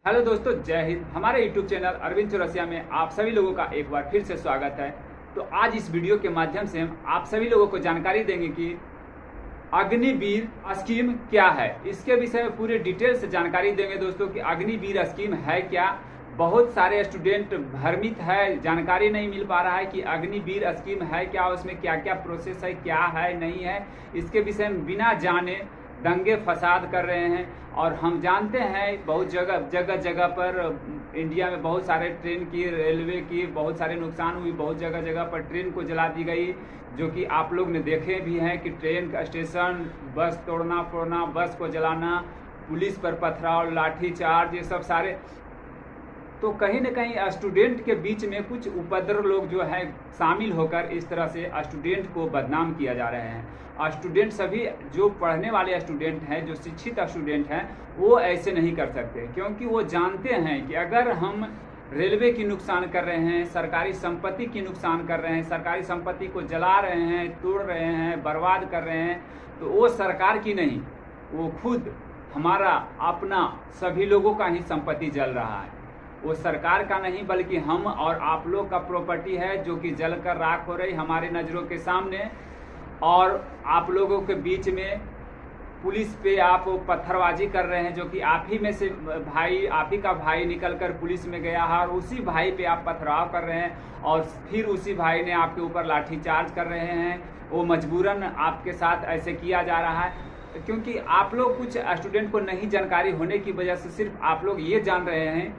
Hello दोस्तों, जय हिंद। हमारे यूट्यूब चैनल अरविंद चौरसिया में आप सभी लोगों का एक बार फिर से स्वागत है। तो आज इस वीडियो के माध्यम से हम आप सभी लोगों को जानकारी देंगे कि अग्निवीर स्कीम क्या है। इसके विषय में पूरे डिटेल से जानकारी देंगे दोस्तों कि अग्निवीर स्कीम है क्या। बहुत सारे स्टूडेंट भ्रमित है, जानकारी नहीं मिल पा रहा है कि अग्निवीर स्कीम है क्या, उसमें क्या क्या प्रोसेस है, क्या है नहीं है। इसके विषय में बिना जाने दंगे फसाद कर रहे हैं। और हम जानते हैं बहुत जगह जगह पर इंडिया में बहुत सारे ट्रेन की, रेलवे की बहुत सारे नुकसान हुई। बहुत जगह जगह पर ट्रेन को जला दी गई, जो कि आप लोग ने देखे भी हैं कि ट्रेन का स्टेशन, बस तोड़ना फोड़ना, बस को जलाना, पुलिस पर पथराव, लाठीचार्ज, ये सब सारे। तो कहीं न कहीं स्टूडेंट के बीच में कुछ उपद्रव लोग जो है शामिल होकर इस तरह से स्टूडेंट को बदनाम किया जा रहे हैं। स्टूडेंट सभी जो पढ़ने वाले स्टूडेंट हैं, जो शिक्षित स्टूडेंट हैं, वो ऐसे नहीं कर सकते, क्योंकि वो जानते हैं कि अगर हम रेलवे की नुकसान कर रहे हैं, सरकारी संपत्ति की नुकसान कर रहे हैं, सरकारी संपत्ति को जला रहे हैं, तोड़ रहे हैं, बर्बाद कर रहे हैं, तो वो सरकार की नहीं, वो खुद हमारा अपना सभी लोगों का ही संपत्ति जल रहा है। वो सरकार का नहीं बल्कि हम और आप लोग का प्रॉपर्टी है, जो कि जलकर राख हो रही हमारे नज़रों के सामने। और आप लोगों के बीच में पुलिस पे आप पत्थरबाजी कर रहे हैं, जो कि आप ही में से भाई, आप ही का भाई निकल कर पुलिस में गया है और उसी भाई पे आप पथराव कर रहे हैं, और फिर उसी भाई ने आपके ऊपर लाठीचार्ज कर रहे हैं। वो मजबूरन आपके साथ ऐसे किया जा रहा है, क्योंकि आप लोग कुछ स्टूडेंट को नहीं जानकारी होने की वजह से सिर्फ आप लोग ये जान रहे हैं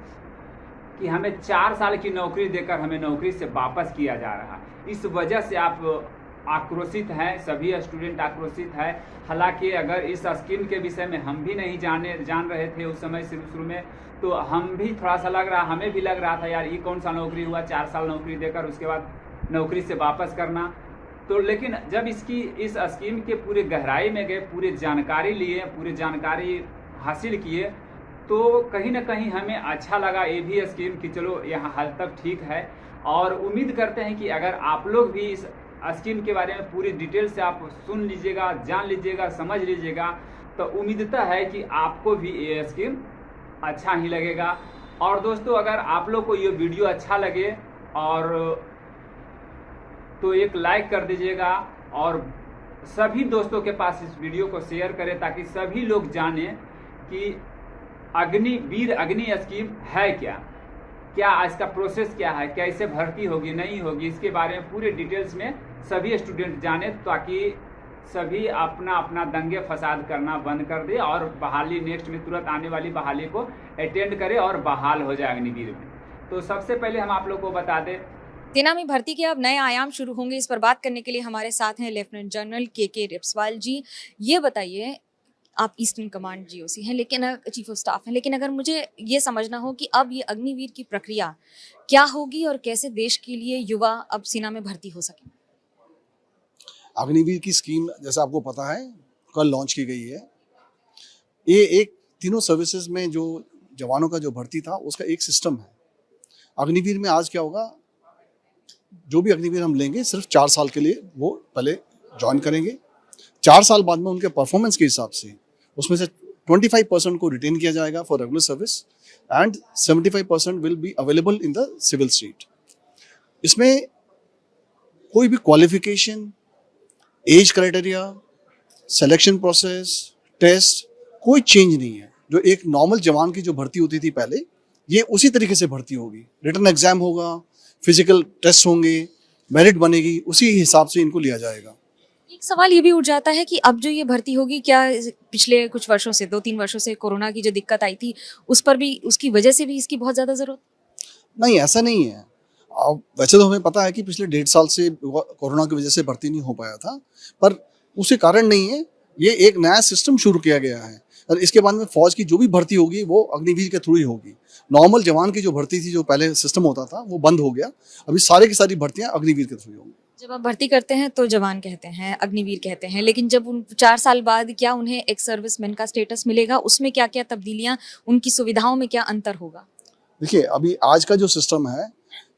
कि हमें 4 साल की नौकरी देकर हमें नौकरी से वापस किया जा रहा है। इस वजह से आप आक्रोशित हैं, सभी स्टूडेंट आक्रोशित है। हालांकि अगर इस स्कीम के विषय में हम भी नहीं जान रहे थे उस समय शुरू में, तो हम भी थोड़ा सा हमें भी लग रहा था यार ये कौन सा नौकरी हुआ, 4 साल नौकरी देकर उसके बाद नौकरी से वापस करना। तो लेकिन जब इस स्कीम के पूरे गहराई में गए, पूरे जानकारी लिए, पूरे जानकारी हासिल किए, तो कहीं ना कहीं हमें अच्छा लगा ये भी स्कीम कि चलो यहाँ हद तक ठीक है। और उम्मीद करते हैं कि अगर आप लोग भी इस स्कीम के बारे में पूरी डिटेल से आप सुन लीजिएगा, जान लीजिएगा, समझ लीजिएगा, तो उम्मीदता है कि आपको भी ये स्कीम अच्छा ही लगेगा। और दोस्तों, अगर आप लोग को ये वीडियो अच्छा लगे और तो एक लाइक कर दीजिएगा, और सभी दोस्तों के पास इस वीडियो को शेयर करें, ताकि सभी लोग जानें कि अग्निवीर स्कीम है क्या, इसका प्रोसेस क्या है, कैसे भर्ती होगी नहीं होगी, इसके बारे में पूरे डिटेल्स में सभी स्टूडेंट जाने, ताकि सभी अपना अपना दंगे फसाद करना बंद कर दे और बहाली नेक्स्ट में तुरंत आने वाली बहाली को अटेंड करे और बहाल हो जाए अग्निवीर में। तो सबसे पहले हम आप लोग को बता दें, सेना में भर्ती के अब नए आयाम शुरू होंगे। इस पर बात करने के लिए हमारे साथ हैं लेफ्टिनेंट जनरल के रिप्सवाल जी। ये बताइए, आप ईस्टर्न कमांड जीओसी हैं, लेकिन चीफ ऑफ स्टाफ हैं, लेकिन अगर मुझे ये समझना हो कि अब ये अग्निवीर की प्रक्रिया क्या होगी और कैसे देश के लिए युवा अब सेना में भर्ती हो सके। अग्निवीर की स्कीम जैसा आपको पता है कल लॉन्च की गई है। ये एक तीनों सर्विसेज में जो जवानों का जो भर्ती था उसका एक सिस्टम है। अग्निवीर में आज क्या होगा, जो भी अग्निवीर हम लेंगे सिर्फ 4 साल के लिए वो पहले ज्वाइन करेंगे। 4 साल बाद में उनके परफॉर्मेंस के हिसाब से उसमें से 25% को रिटेन किया जाएगा for regular service and 75% will be available in the civil state. इसमें कोई भी qualification, age criteria, selection process, test, कोई चेंज नहीं है। जो एक नॉर्मल जवान की जो भर्ती होती थी पहले, ये उसी तरीके से भर्ती होगी। रिटन एग्जाम होगा, फिजिकल टेस्ट होंगे, मेरिट बनेगी, उसी हिसाब से इनको लिया जाएगा। एक सवाल ये भी उठ जाता है कि अब जो ये भर्ती होगी, क्या पिछले कुछ वर्षों से, 2-3 वर्षों से कोरोना की जो दिक्कत आई थी, उस पर भी, उसकी वजह से भी इसकी बहुत ज्यादा जरूरत? नहीं, ऐसा नहीं है। अब वैसे तो हमें पता है कि पिछले 1.5 साल से कोरोना की वजह से भर्ती नहीं हो पाया था, पर उसके कारण नहीं है। ये एक नया सिस्टम शुरू किया गया है और इसके बाद में फौज की जो भी भर्ती होगी वो अग्निवीर के थ्रू ही होगी। नॉर्मल जवान की जो भर्ती थी, जो पहले सिस्टम होता था, वो बंद हो गया। अभी सारी की सारी भर्तियां अग्निवीर के थ्रू होंगी। जब आप भर्ती करते हैं तो जवान कहते हैं, अग्निवीर कहते हैं, लेकिन जब उन 4 साल बाद क्या उन्हें एक सर्विसमैन का स्टेटस मिलेगा? उसमें क्या क्या तब्दीलियां, उनकी सुविधाओं में क्या अंतर होगा? देखिए, अभी आज का जो सिस्टम है,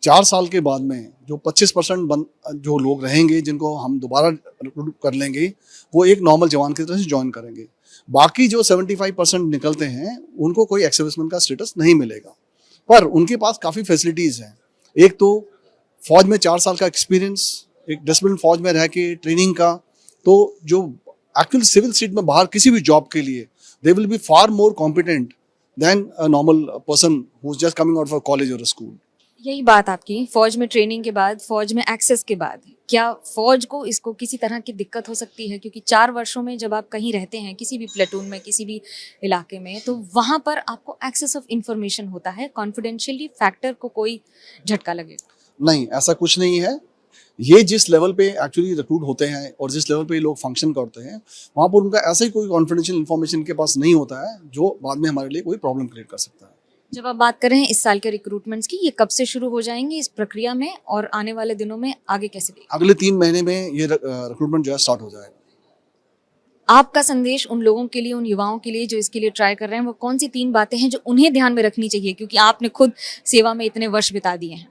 4 साल के बाद में जो 25% जो लोग रहेंगे जिनको हम दोबारा रिक्रूट कर लेंगे, वो एक नॉर्मल जवान की तरह से ज्वाइन करेंगे। बाकी जो 75% निकलते हैं उनको कोई एक्स सर्विसमैन का स्टेटस नहीं मिलेगा, पर उनके पास काफ़ी फैसिलिटीज़ हैं। एक तो फौज में 4 साल का एक्सपीरियंस, एक डिसिप्लिन फौज में रह के ट्रेनिंग का, तो जो एक्चुअल सिविल सीट में बाहर किसी भी जॉब के लिए they will be far more competent than a normal person who is just coming out for college और स्कूल। यही बात आपकी, फौज में ट्रेनिंग के बाद, फौज में एक्सेस के बाद, क्या फौज को इसको किसी तरह की दिक्कत हो सकती है? क्योंकि 4 वर्षों में जब आप कहीं रहते हैं, किसी भी प्लेटून में, किसी भी इलाके में, तो वहां पर आपको एक्सेस ऑफ इंफॉर्मेशन होता है, कॉन्फिडेंशियली फैक्टर को कोई झटका लगेगा? नहीं, ऐसा कुछ नहीं है। ये जिस लेवल पे एक्चुअली रिक्रूट होते हैं और जिस लेवल पे ये लोग फंक्शन करते हैं, वहाँ पर उनका ऐसा ही कोई कॉन्फिडेंशियल इन्फॉर्मेशन के पास नहीं होता है जो बाद में हमारे लिए कोई प्रॉब्लम क्रिएट कर सकता है। जब आप बात कर रहे हैं इस साल के रिक्रूटमेंट्स की, ये कब से शुरू हो जाएंगे इस प्रक्रिया में, और आने वाले दिनों में आगे कैसे देखेंगे? अगले 3 महीने में ये रिक्रूटमेंट जो है स्टार्ट हो जाएगा। आपका संदेश उन लोगों के लिए, उन युवाओं के लिए जो इसके लिए ट्राई कर रहे हैं, वो कौन सी 3 बातें हैं जो उन्हें ध्यान में रखनी चाहिए, क्योंकि आपने खुद सेवा में इतने वर्ष बिता दिए हैं?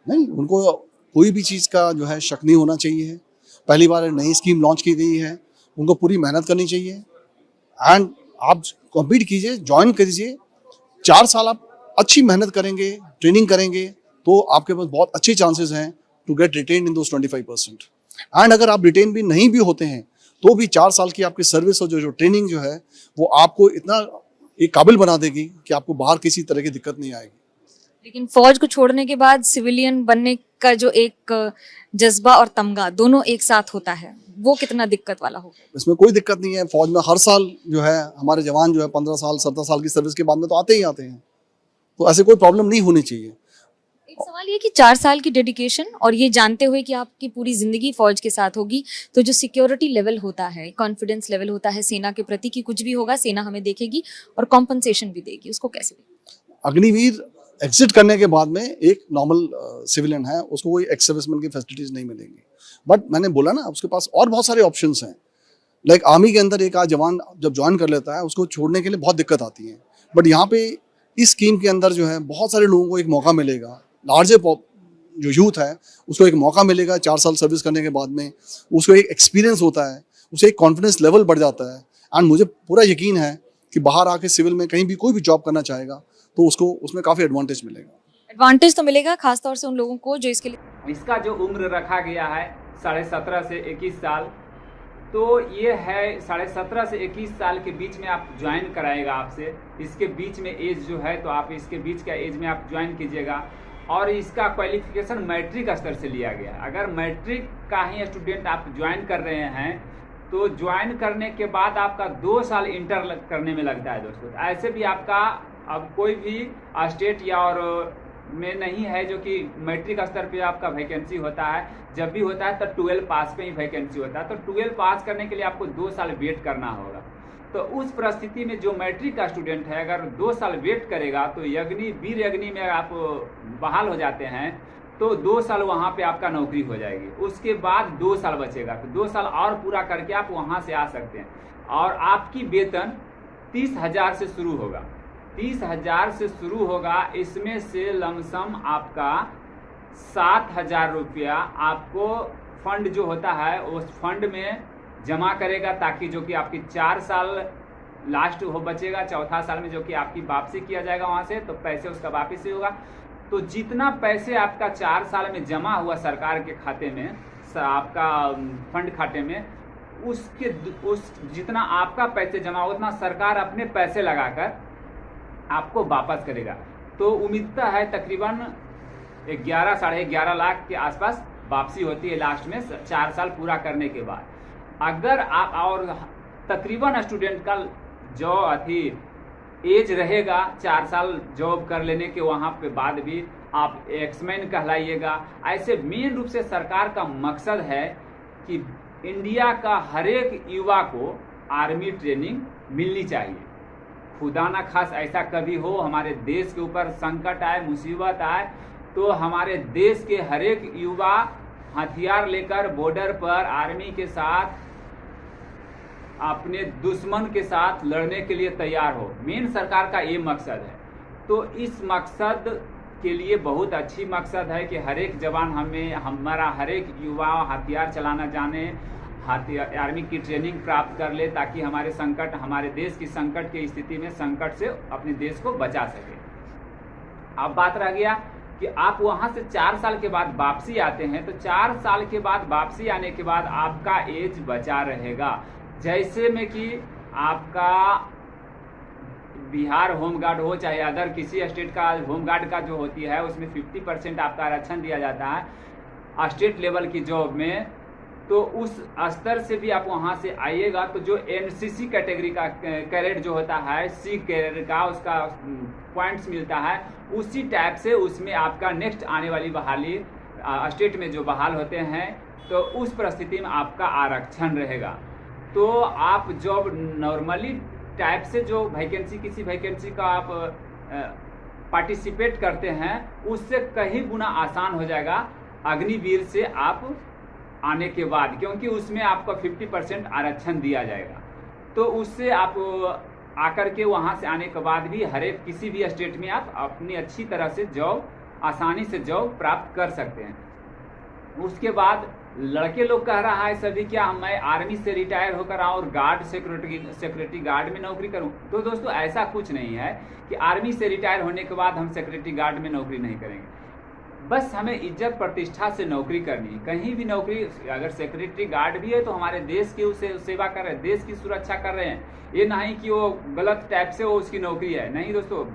नहीं, उनको कोई भी चीज़ का जो है शक नहीं होना चाहिए। पहली बार नई स्कीम लॉन्च की गई है, उनको पूरी मेहनत करनी चाहिए एंड आप कम्पीट कीजिए, ज्वाइन कीजिए। 4 साल आप अच्छी मेहनत करेंगे, ट्रेनिंग करेंगे, तो आपके पास बहुत अच्छे चांसेस हैं to get retain in those 25%। And अगर आप रिटेन भी नहीं भी होते हैं तो भी 4 साल की आपकी सर्विस और जो ट्रेनिंग जो है वो आपको इतना एक काबिल बना देगी कि आपको बाहर किसी तरह की दिक्कत नहीं आएगी। लेकिन फौज को छोड़ने के बाद सिविलियन बनने का जो एक जज्बा और तमगा दोनों एक साथ होता है, वो कितना दिक्कत वाला होगा? इसमें कोई दिक्कत नहीं है। फौज में हर साल जो है हमारे जवान जो है 15 साल 17 साल की सर्विस के बाद में तो आते ही आते हैं, तो ऐसे कोई प्रॉब्लम नहीं होनी चाहिए। एक सवाल ये कि 4 साल की डेडिकेशन और ये जानते हुए कि आपकी पूरी जिंदगी फौज के साथ होगी, तो जो सिक्योरिटी लेवल होता है, कॉन्फिडेंस लेवल होता है सेना के प्रति कि कुछ भी होगा सेना हमें देखेगी और कॉम्पनसेशन भी देगी, उसको कैसे देगी? अग्निवीर एग्जिट करने के बाद में एक नॉर्मल सिविलियन है, उसको कोई एक्स सर्विसमैन की फैसिलिटीज नहीं मिलेंगी, बट मैंने बोला ना उसके पास और बहुत सारे ऑप्शंस हैं। लाइक आर्मी के अंदर एक जवान जब ज्वाइन कर लेता है उसको छोड़ने के लिए बहुत दिक्कत आती है, बट यहाँ पे इस स्कीम के अंदर जो है बहुत सारे लोगों को एक मौका मिलेगा। लार्जर जो यूथ है उसको एक मौका मिलेगा 4 साल सर्विस करने के बाद में, उसको एक एक्सपीरियंस होता है, उसे एक कॉन्फिडेंस लेवल बढ़ जाता है। एंड मुझे पूरा यकीन है कि बाहर आके सिविल में कहीं भी कोई भी जॉब करना चाहेगा तो उसको उसमें काफ़ी एडवांटेज मिलेगा। एडवांटेज तो मिलेगा खासतौर से उन लोगों को जो इसके लिए, इसका जो उम्र रखा गया है 17.5 से 21 साल, तो ये है 17.5 से 21 साल के बीच में आप ज्वाइन कराएगा आपसे। इसके बीच में एज जो है तो आप इसके बीच का एज में आप ज्वाइन कीजिएगा। और इसका क्वालिफिकेशन मैट्रिक स्तर से लिया गया। अगर मैट्रिक का ही स्टूडेंट आप ज्वाइन कर रहे हैं तो ज्वाइन करने के बाद आपका 2 साल इंटर करने में लगता है दोस्तों। ऐसे भी आपका अब कोई भी स्टेट या और में नहीं है जो कि मैट्रिक स्तर पे आपका वैकेंसी होता है। जब भी होता है तो 12 पास पे ही वैकेंसी होता है, तो 12 पास करने के लिए आपको 2 साल वेट करना होगा। तो उस परिस्थिति में जो मैट्रिक का स्टूडेंट है अगर 2 साल वेट करेगा तो वीर अग्नि में आप बहाल हो जाते हैं तो 2 साल वहाँ पे आपका नौकरी हो जाएगी। उसके बाद 2 साल बचेगा, तो 2 साल और पूरा करके आप वहाँ से आ सकते हैं। और आपकी वेतन 30,000 से शुरू होगा, 30,000 से शुरू होगा। इसमें से लमसम आपका 7,000 रुपया आपको फंड जो होता है उस फंड में जमा करेगा, ताकि जो कि आपकी 4 साल लास्ट हो बचेगा, चौथा साल में जो कि आपकी वापसी किया जाएगा वहाँ से, तो पैसे उसका वापसी होगा। तो जितना पैसे आपका 4 साल में जमा हुआ सरकार के खाते में, आपका फंड खाते में, उस जितना आपका पैसे जमा हो उतना सरकार अपने पैसे लगाकर आपको वापस करेगा। तो उम्मीदता है तकरीबन 11 साढ़े 11 लाख के आसपास वापसी होती है लास्ट में 4 साल पूरा करने के बाद। अगर आप और तकरीबन स्टूडेंट का जो एज रहेगा 4 साल जॉब कर लेने के वहाँ पे बाद भी आप एक्समैन कहलाइएगा। ऐसे मेन रूप से सरकार का मकसद है कि इंडिया का हर एक युवा को आर्मी ट्रेनिंग मिलनी चाहिए। खुदा ना खास ऐसा कभी हो हमारे देश के ऊपर संकट आए, मुसीबत आए, तो हमारे देश के हर एक युवा हथियार लेकर बॉर्डर पर आर्मी के साथ अपने दुश्मन के साथ लड़ने के लिए तैयार हो। मेन सरकार का ये मकसद है। तो इस मकसद के लिए बहुत अच्छी मकसद है कि हर एक जवान हमारा हर एक युवा हथियार चलाना जाने, आर्मी की ट्रेनिंग प्राप्त कर ले, ताकि हमारे देश की संकट की स्थिति में संकट से अपने देश को बचा सके। अब बात रह गया कि आप वहां से 4 साल के बाद वापसी आते हैं, तो 4 साल के बाद वापसी आने के बाद आपका एज बचा रहेगा। जैसे में कि आपका बिहार होमगार्ड हो चाहे अदर किसी स्टेट का होमगार्ड का जो होती है, उसमें 50% आपका आरक्षण दिया जाता है स्टेट लेवल की जॉब में। तो उस स्तर से भी आप वहां से आइएगा तो जो एनसीसी कैटेगरी का कैडेट जो होता है, सी कैडेट का उसका पॉइंट्स मिलता है, उसी टाइप से उसमें आपका नेक्स्ट आने वाली बहाली स्टेट में जो बहाल होते हैं, तो उस परिस्थिति में आपका आरक्षण रहेगा। तो आप जॉब नॉर्मली टाइप से जो वैकेंसी किसी वैकेंसी का आप पार्टिसिपेट करते हैं, उससे कहीं गुना आसान हो जाएगा अग्निवीर से आप आने के बाद, क्योंकि उसमें आपको 50% आरक्षण दिया जाएगा। तो उससे आप आकर के वहां से आने के बाद भी हर एक किसी भी स्टेट में आप अपनी अच्छी तरह से जॉब आसानी से जॉब प्राप्त कर सकते हैं। उसके बाद लड़के लोग कह रहा है सभी क्या मैं आर्मी से रिटायर होकर आऊँ और गार्ड सिक्योरिटी गार्ड में नौकरी करूं। तो दोस्तों ऐसा कुछ नहीं है कि आर्मी से रिटायर होने के बाद हम सिक्योरिटी गार्ड में नौकरी नहीं करेंगे। बस हमें इज्जत प्रतिष्ठा से नौकरी करनी है। कहीं भी नौकरी, अगर सिक्योरिटी गार्ड भी है तो हमारे देश की उसे सेवा कर रहे हैं, देश की सुरक्षा कर रहे हैं। ये नहीं कि वो गलत टाइप से वो उसकी नौकरी है, नहीं दोस्तों।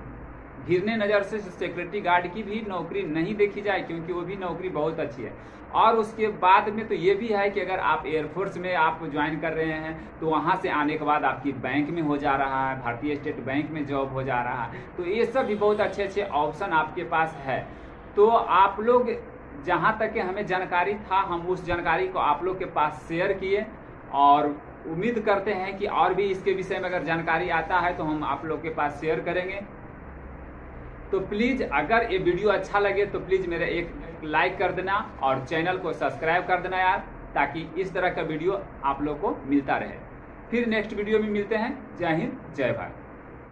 घिरने नज़र से सिक्योरिटी गार्ड की भी नौकरी नहीं देखी जाए, क्योंकि वो भी नौकरी बहुत अच्छी है। और उसके बाद में तो ये भी है कि अगर आप एयरफोर्स में आप ज्वाइन कर रहे हैं तो वहाँ से आने के बाद आपकी बैंक में हो जा रहा है, भारतीय स्टेट बैंक में जॉब हो जा रहा है। तो ये सब भी बहुत अच्छे अच्छे ऑप्शन आपके पास है। तो आप लोग जहाँ तक कि हमें जानकारी था, हम उस जानकारी को आप लोग के पास शेयर किए, और उम्मीद करते हैं कि और भी इसके विषय में अगर जानकारी आता है तो हम आप लोग के पास शेयर करेंगे। तो प्लीज़ अगर ये वीडियो अच्छा लगे तो प्लीज़ मेरा एक लाइक कर देना और चैनल को सब्सक्राइब कर देना यार, ताकि इस तरह का वीडियो आप लोग को मिलता रहे। फिर नेक्स्ट वीडियो में मिलते हैं। जय हिंद, जय भारत।